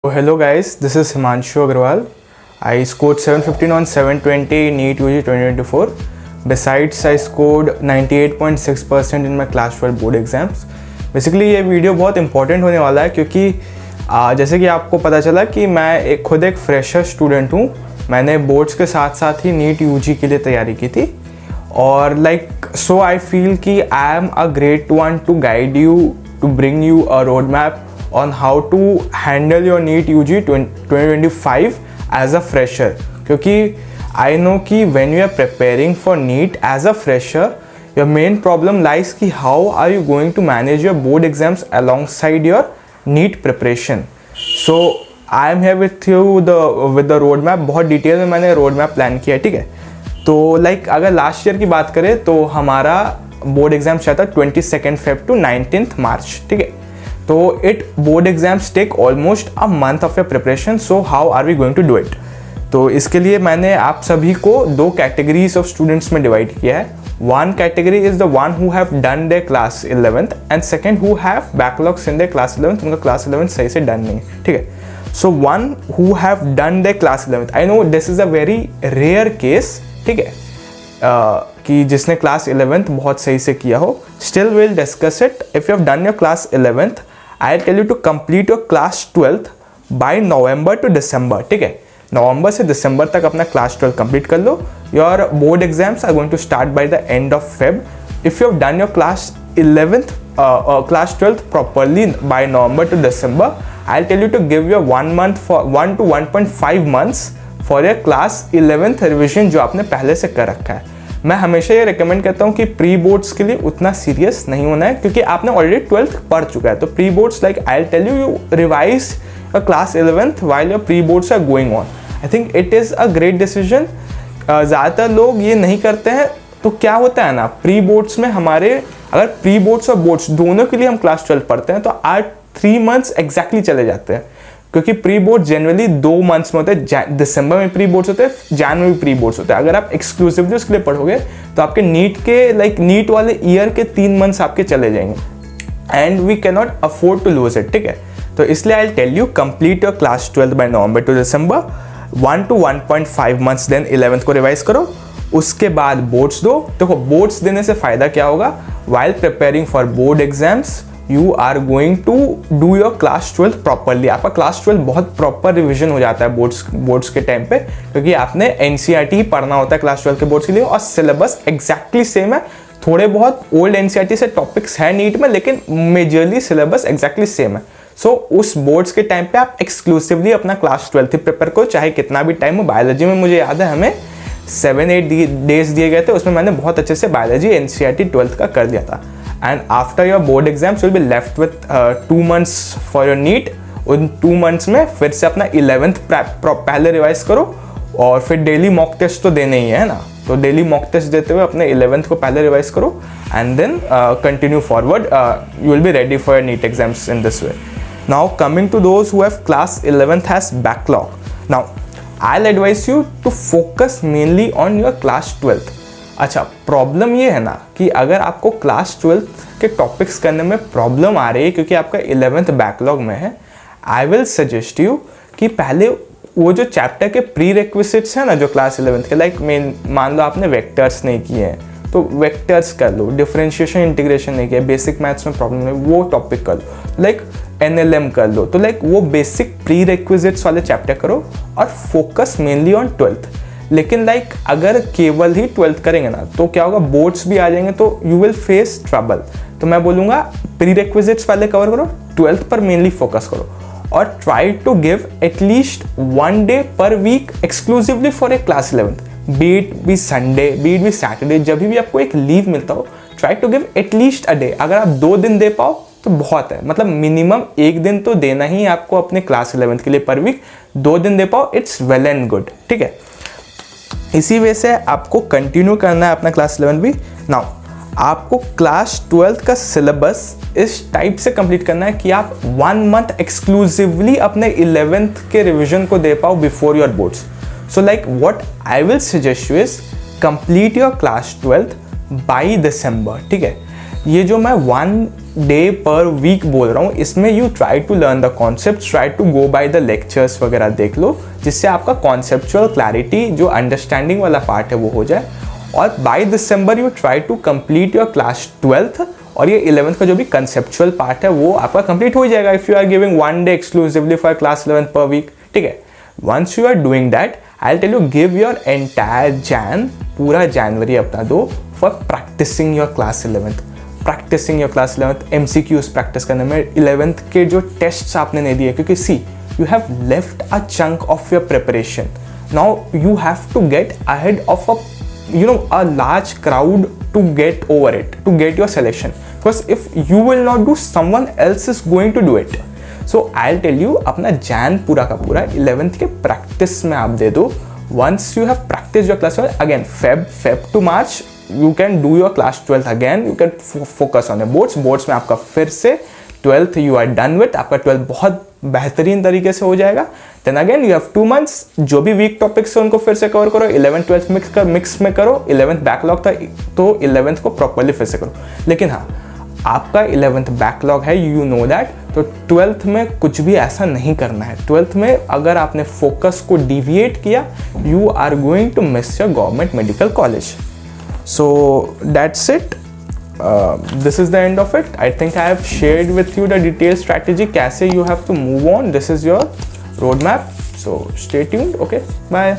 Hello guys, this is Himanshu Agrawal. I scored 715 on 720 NEET UG 2024. Besides, I scored 98.6% in my class 12 board exams. Basically ये video बहुत important होने वाला है क्योंकि जैसे कि आपको पता चला कि मैं खुद एक फ्रेशर स्टूडेंट हूँ. मैंने बोर्ड्स के साथ साथ ही NEET UG के लिए तैयारी की थी और सो आई फील कि I am a great one to guide you, to bring you a road map on how to handle your NEET UG 2025 as a fresher. क्योंकि I know कि when you are preparing for NEET as a fresher, your main problem lies कि how are you going to manage your board exams alongside your NEET preparation. So I am here with you with the road map. बहुत detail में मैंने road map plan किया है, ठीक है. तो अगर लास्ट ईयर की बात करें तो हमारा बोर्ड एग्जाम चला था 22 Feb to 19 March, ठीक है. तो board exams take almost a month of your preparation. So how are we going to do it? तो इसके लिए मैंने आप सभी को दो कैटेगरीज ऑफ स्टूडेंट्स में डिवाइड किया है. One category is the one who have done their class 11th and second who have backlogs in their class 11th. उनका क्लास 11th सही से डन नहीं है, ठीक है. So one who have done their class 11th, I know this is a very rare case, ठीक है, कि जिसने क्लास 11th बहुत सही से किया हो. Still will discuss it. If you have done your class 11th, I tell you to complete your class 12th by November to December, ठीक है. नवंबर से दिसंबर तक अपना क्लास 12 कंप्लीट कर लो. Your board exams are going to start by the end of Feb. If you have done your class 11th class 12th properly by November to December, I tell you to give your 1 month for 1 to 1.5 months for your class 11th revision जो आपने पहले से कर रखा है. मैं हमेशा ये रिकमेंड करता हूँ कि प्री बोर्ड्स के लिए उतना सीरियस नहीं होना है क्योंकि आपने ऑलरेडी 12th पढ़ चुका है. तो pre boards I tell you revise class 11th while your pre boards are going on. I think it is a great decision. ज़्यादातर लोग ये नहीं करते हैं. तो क्या होता है ना, प्री बोर्ड्स में हमारे अगर प्री बोर्ड्स और बोर्ड्स दोनों के लिए हम क्लास 12 पढ़ते हैं तो 3 months एग्जैक्टली चले जाते हैं क्योंकि प्री बोर्ड जनरली 2 months में होते हैं. दिसंबर में प्री बोर्ड्स होते हैं, जैन में भी प्री बोर्ड्स होते हैं. अगर आप एक्सक्लूसिवली उसके लिए पढ़ोगे तो आपके नीट के नीट वाले ईयर के 3 months आपके चले जाएंगे and we can not afford to lose it, ठीक है. तो इसलिए I tell you complete your class 12 by November to December, 1 to 1.5 months, then 11th को रिवाइज करो. उसके बाद बोर्ड्स दो. देखो बोर्ड्स देने से फ़ायदा क्या होगा, while preparing for board exams you are going to do your class 12 properly. आपका क्लास 12 बहुत प्रॉपर रिविजन हो जाता है बोर्ड्स के टाइम पे क्योंकि आपने NCERT ही पढ़ना होता है क्लास 12 के बोर्ड्स के लिए और सिलेबस एग्जैक्टली सेम है. थोड़े बहुत ओल्ड NCERT से टॉपिक्स हैं नीट में लेकिन मेजरली सिलेबस एग्जैक्टली सेम है. सो उस बोर्ड्स के टाइम पे आप एक्सक्लूसिवली अपना क्लास 12 ही प्रिपेयर करो चाहे कितना भी टाइम हो. बायोलॉजी में मुझे याद है हमें 7-8 डेज दिए गए थे, उसमें मैंने बहुत अच्छे से बायोलॉजी NCERT 12th का कर दिया था. And after your board exams, you'll be left with 2 months for your NEET. उन 2 months में फिर से अपना 11th पहले रिवाइज करो और फिर डेली मॉक टेस्ट तो देने ही है ना. तो डेली मॉक टेस्ट देते हुए अपने 11th को पहले रिवाइज करो and then continue forward. You will be ready for your NEET exams in this way. Now coming to those who have class 11th has backlog. Now I'll advise you to focus mainly on your class 12th. अच्छा, problem ये है ना कि अगर आपको class 12th के topics करने में प्रॉब्लम आ रही है क्योंकि आपका 11th बैकलॉग में है, आई विल सजेस्ट यू कि पहले वो जो चैप्टर के प्री रिक्विजिट्स हैं ना जो क्लास 11th के, मान लो आपने वेक्टर्स नहीं किए हैं तो वेक्टर्स कर लो. डिफरेंशिएशन इंटीग्रेशन नहीं किया, बेसिक मैथ्स में प्रॉब्लम है, वो टॉपिक कर लो. NLM कर लो. तो वो बेसिक प्री रिक्विजिट्स वाले चैप्टर करो और फोकस मेनली ऑन 12th. लेकिन अगर केवल ही 12th करेंगे ना तो क्या होगा, बोर्ड्स भी आ जाएंगे तो यू विल फेस ट्रबल. तो मैं बोलूँगा प्री रिक्विजिट्स पहले कवर करो, 12th पर मेनली फोकस करो और try to give at least 1 day per week exclusively for a class 11th. Be it भी संडे, बीट भी सैटरडे, जब भी आपको एक लीव मिलता हो try to give at least a day. अगर आप 2 दिन दे पाओ तो बहुत है, मतलब मिनिमम 1 दिन तो देना ही आपको अपने क्लास 11th के लिए पर वीक. 2 दिन दे पाओ इट्स वेल एंड गुड, ठीक है. इसी वजह से आपको कंटिन्यू करना है अपना क्लास 11 भी. नाउ आपको क्लास 12th का सिलेबस इस टाइप से कंप्लीट करना है कि आप 1 month एक्सक्लूसिवली अपने 11th के रिविजन को दे पाओ before your boards. So what I will suggest you is complete your class 12th by December, ठीक है. ये जो मैं 1 डे पर वीक बोल रहा हूँ, इसमें you try to learn the concept, try to go by the lectures वगैरह देख लो, जिससे आपका कॉन्सेप्चुअल क्लैरिटी जो अंडरस्टैंडिंग वाला पार्ट है वो हो जाए। और by December you try to complete your class 12th, और ये 11th का जो भी कंसेप्चुअल पार्ट है वो आपका कंप्लीट हो जाएगा if you are giving 1 day exclusively for class 11th per week, ठीक है। Once you are doing that, I tell you give your entire पूरा जनवरी अपना दो for practicing your class 11th, practicing your class 11th, MCQs practice करने में, 11th के जो टेस्ट्स आपने नहीं दिए, क्योंकि see you have left a chunk of your preparation, now you have to get ahead of a large crowd to get over it, to get your selection, because if you will not do, someone else is going to do it. So I'll tell you, अपना जैन पूरा का पूरा 11th के practice में आप दे दो। once you have practiced your class 12 again, Feb to March you can do your class 12th again, you can focus on your boards में आपका फिर से 12th you are done with, आपका 12th बहुत बेहतरीन तरीके से हो जाएगा। Then again you have 2 months, जो भी वीक टॉपिक्स है उनको फिर से कवर करो, 11th 12th मिक्स में करो, 11th बैकलॉग था तो 11th को प्रॉपरली फिर से करो। लेकिन हाँ, आपका 11th बैकलॉग है, यू नो दैट, तो 12th में कुछ भी ऐसा नहीं करना है। 12th में अगर आपने फोकस को डिविएट किया, you are going to miss your government medical college. So that's it. This is the end of it. I think I have shared with you the detailed strategy कैसे you have to move on. This is your roadmap. So stay tuned. Okay, bye.